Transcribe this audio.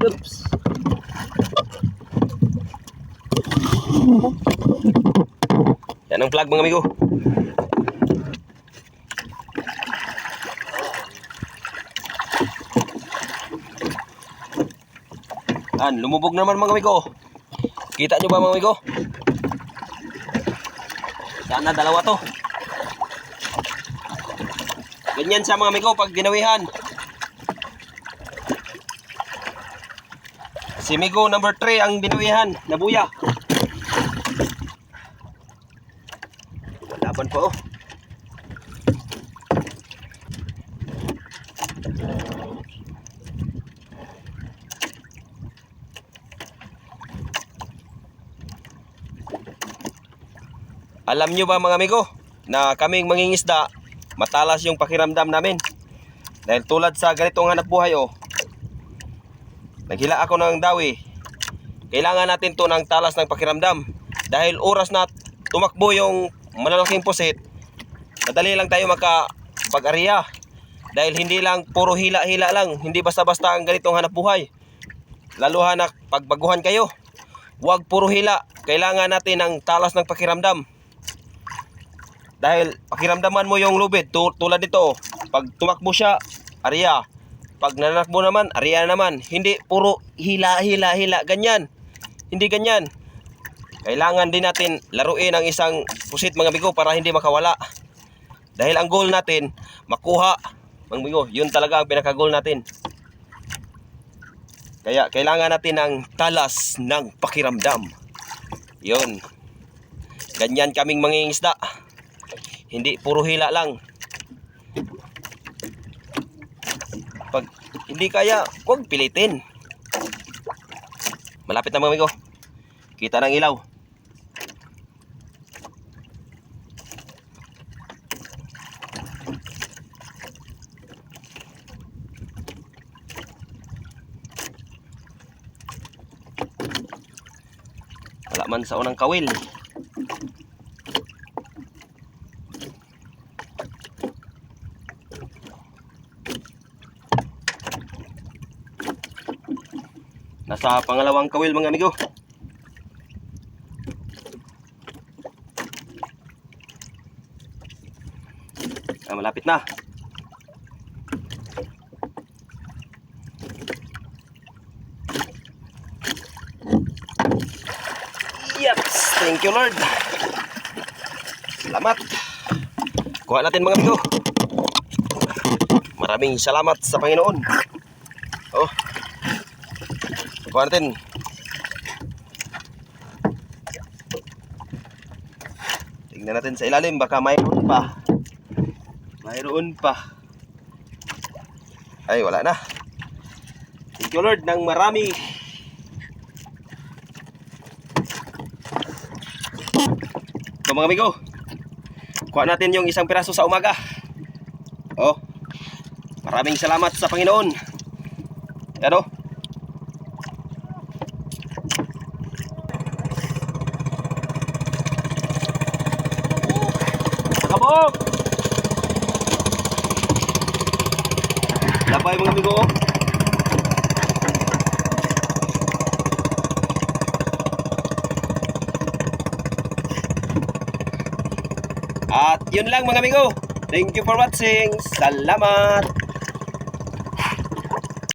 Oops. Yan ang plug mga amigo. Lumubog naman mga amigo. Kita nyo ba mga amigo? Sana dalawa to. Ganyan siya mga amigo pag ginawihan. Si Migo number 3 ang binawihan. Nabuya. Laban po. Alam nyo ba mga amigo na kaming mangingisda, matalas yung pakiramdam namin. Dahil tulad sa ganitong hanap buhay naghila ako ng dawi. Kailangan natin to ng talas ng pakiramdam. Dahil oras na tumakbo yung malalaking pusit, madali lang tayo makapag-ariya. Dahil hindi lang puro hila-hila lang, hindi basta-basta ang ganitong hanap buhay. Laluhan na pagbaguhan kayo, huwag puro hila. Kailangan natin ng talas ng pakiramdam. Dahil pakiramdaman mo yung lubid, tulad nito, pag tumakbo siya, ariya. Pag nanakbo naman, ariya naman. Hindi puro hila, ganyan. Hindi ganyan. Kailangan din natin laruin ang isang pusit mga amigo para hindi makawala. Dahil ang goal natin, makuha. Mga amigo, yun talaga ang pinaka-goal natin. Kaya kailangan natin ng talas ng pakiramdam. Yun. Ganyan kaming mangingisda. Hindi puro hila lang. Pag hindi kaya, huwag pilitin. Malapit na mga amigo. Kita ng ilaw. Wala man sa unang kawil. Nasa pangalawang kawil mga amigo. Malapit na. Yes, thank you Lord. Salamat. Kuha natin mga amigo. Maraming salamat sa Panginoon. Kuha natin. Tingnan natin sa ilalim, baka mayroon pa. Mayroon pa. Ay, wala na. Thank you Lord ng marami. So mga amigo, kuha natin yung isang piraso sa umaga. Maraming salamat sa Panginoon. Yan Kabog! Labay mga amigo. At yun lang mga amigo. Thank you for watching. Salamat.